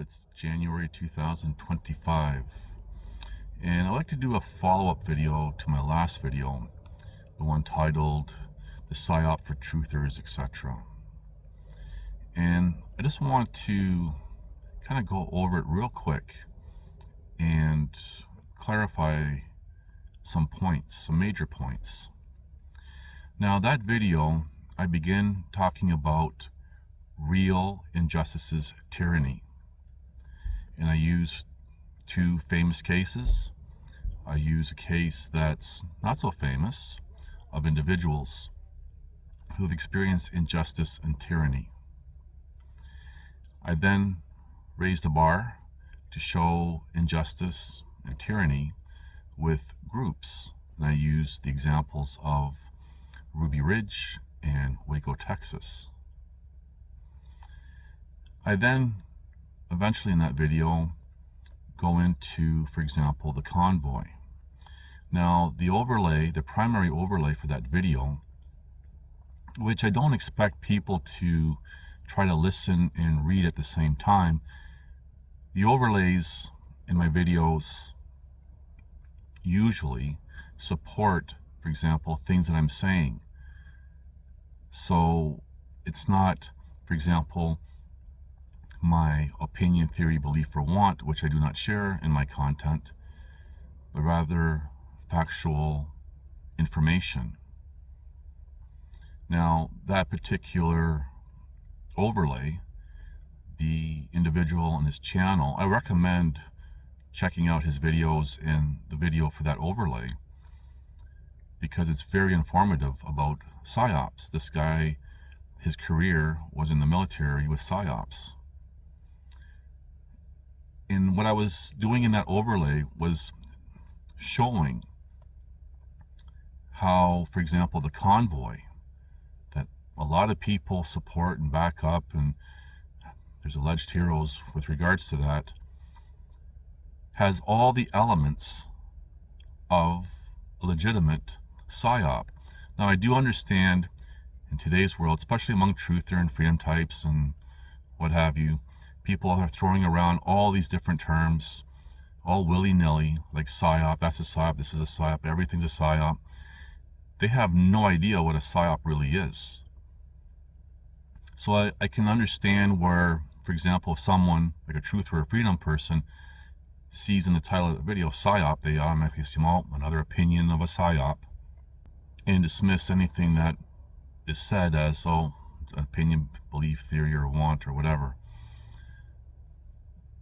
It's January 2025, and I'd like to do a follow-up video to my last video, the one titled The Psyop for Truthers, etc. And I just want to kind of go over it real quick and clarify some points, some major points. Now, that video, I begin talking about real injustices, tyranny. And I use two famous cases. I use a case that's not so famous of individuals who have experienced injustice and tyranny. I then raised the bar to show injustice and tyranny with groups. And I used the examples of Ruby Ridge and Waco, Texas. I then eventually in that video go into, for example, the convoy. Now, the overlay, the primary overlay for that video, which I don't expect people to try to listen and read at the same time, the overlays in my videos usually support, for example, things that I'm saying. So it's not, for example, my opinion, theory, belief, or want, which I do not share in my content, but rather factual information. Now, that particular overlay, the individual on his channel, I recommend checking out his videos and the video for that overlay because it's very informative about psyops. This guy, his career was in the military with psyops. And what I was doing in that overlay was showing how, for example, the convoy that a lot of people support and back up, and there's alleged heroes with regards to that, has all the elements of a legitimate psyop. Now, I do understand in today's world, especially among truther and freedom types and what have you, people are throwing around all these different terms, all willy-nilly, like psyop, that's a psyop, this is a psyop, everything's a psyop. They have no idea what a psyop really is. So I can understand where, for example, if someone, like a truther or a freedom person, sees in the title of the video psyop, they automatically assume, oh, another opinion of a psyop, and dismiss anything that is said as, oh, opinion, belief, theory, or want, or whatever.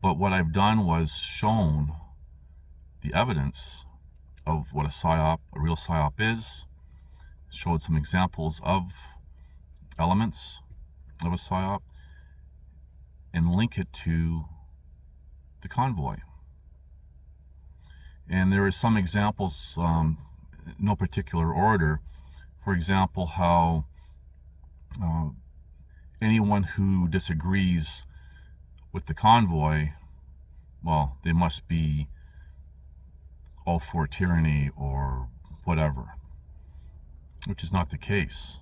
But what I've done was shown the evidence of what a psyop, a real psyop is, showed some examples of elements of a psyop, and link it to the convoy. And there are some examples, no particular order. For example, how anyone who disagrees with the convoy, well, they must be all for tyranny or whatever, which is not the case.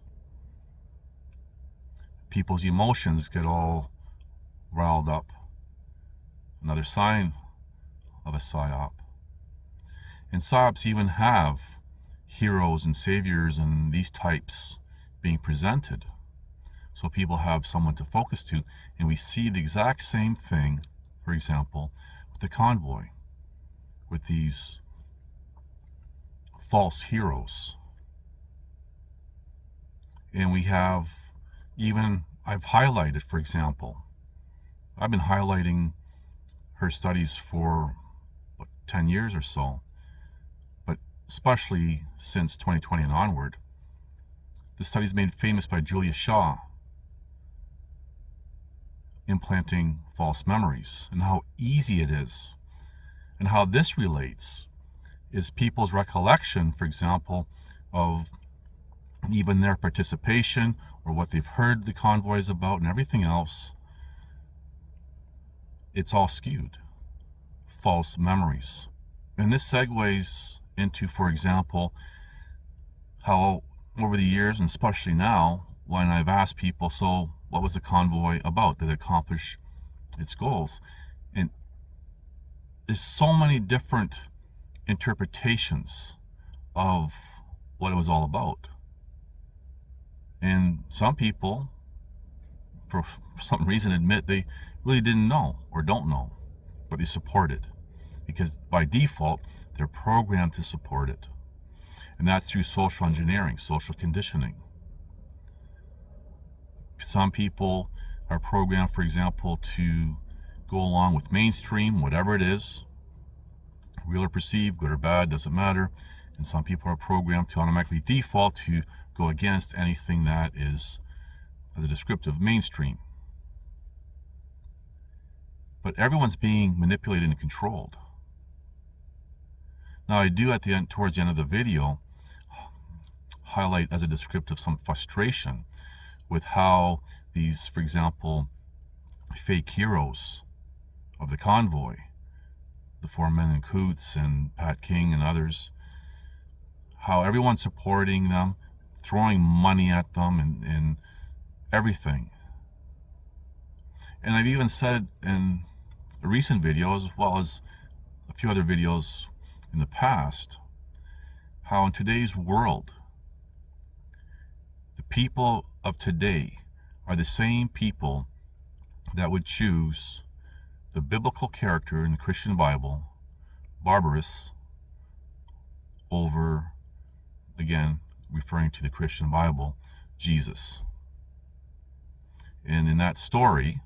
People's emotions get all riled up. Another sign of a psyop. And psyops even have heroes and saviors and these types being presented, so people have someone to focus to. And we see the exact same thing, for example, with the convoy, with these false heroes. And we have even, I've highlighted, for example, I've been highlighting her studies for what, 10 years or so, but especially since 2020 and onward, the studies made famous by Julia Shaw, implanting false memories, and how easy it is, and how this relates is people's recollection, for example, of even their participation or what they've heard the convoys about and everything else. It's all skewed. False memories. And this segues into, for example, how over the years, and especially now, when I've asked people, so what was the convoy about? Did it accomplish its goals? there's so many different interpretations of what it was all about. And some people, for some reason, admit they really didn't know or don't know, but they support it because by default they're programmed to support it. And that's through social engineering, social conditioning. Some people are programmed, for example, to go along with mainstream, whatever it is, real or perceived, good or bad, doesn't matter. And some people are programmed to automatically default to go against anything that is, as a descriptive, mainstream. But everyone's being manipulated and controlled. Now, I do at the end, towards the end of the video, highlight as a descriptive some frustration with how these, for example, fake heroes of the convoy, the four men in Coots and Pat King and others, how everyone's supporting them, throwing money at them and everything. And I've even said in a recent video, as well as a few other videos in the past, how in today's world, the people of today are the same people that would choose the biblical character in the Christian Bible, Barbarous, over, again, referring to the Christian Bible, Jesus. And in that story,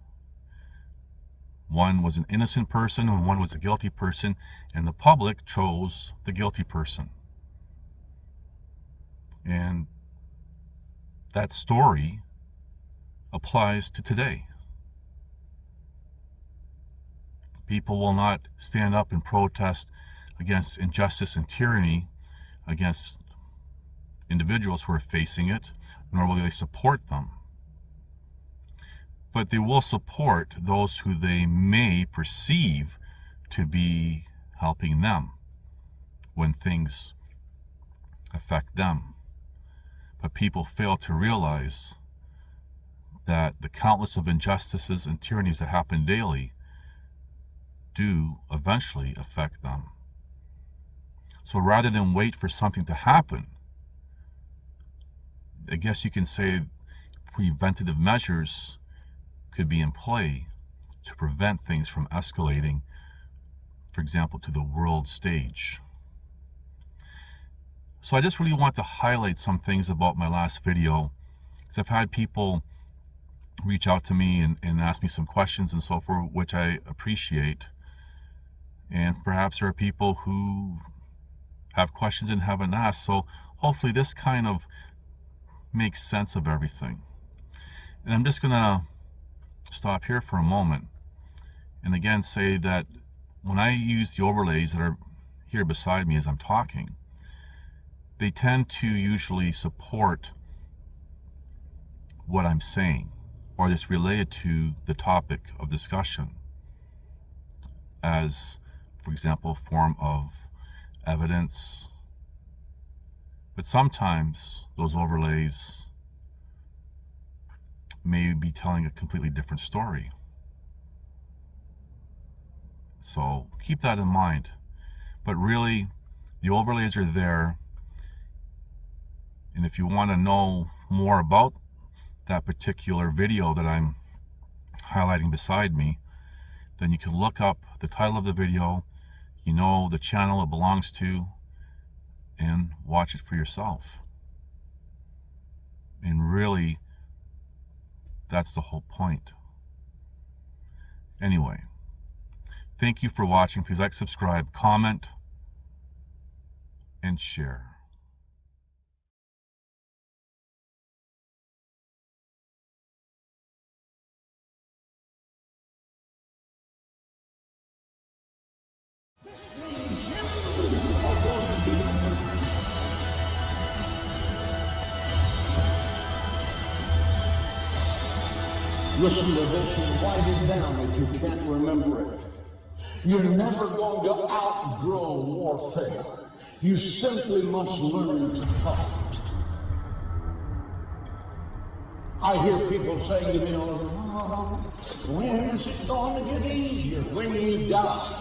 one was an innocent person and one was a guilty person, and the public chose the guilty person. And that story applies to today. People will not stand up and protest against injustice and tyranny against individuals who are facing it, nor will they support them. But they will support those who they may perceive to be helping them when things affect them. But people fail to realize that the countless of injustices and tyrannies that happen daily do eventually affect them. So rather than wait for something to happen, I guess you can say preventative measures could be in play to prevent things from escalating, for example, to the world stage. So I just really want to highlight some things about my last video, because I've had people reach out to me and ask me some questions and so forth, which I appreciate. And perhaps there are people who have questions and haven't asked. So hopefully this kind of makes sense of everything. And I'm just going to stop here for a moment and again say that when I use the overlays that are here beside me as I'm talking, they tend to usually support what I'm saying, or it's related to the topic of discussion as, for example, a form of evidence. But sometimes those overlays may be telling a completely different story. So keep that in mind. But really, the overlays are there. And if you want to know more about that particular video that I'm highlighting beside me, then you can look up the title of the video, you know the channel it belongs to, and watch it for yourself. And really, that's the whole point. Anyway, thank you for watching. Please like, subscribe, comment, and share. Listen to this and write it down if you can't remember it. You're never going to outgrow warfare. You simply must learn to fight. I hear people saying to me, oh, when is it going to get easier? When you die.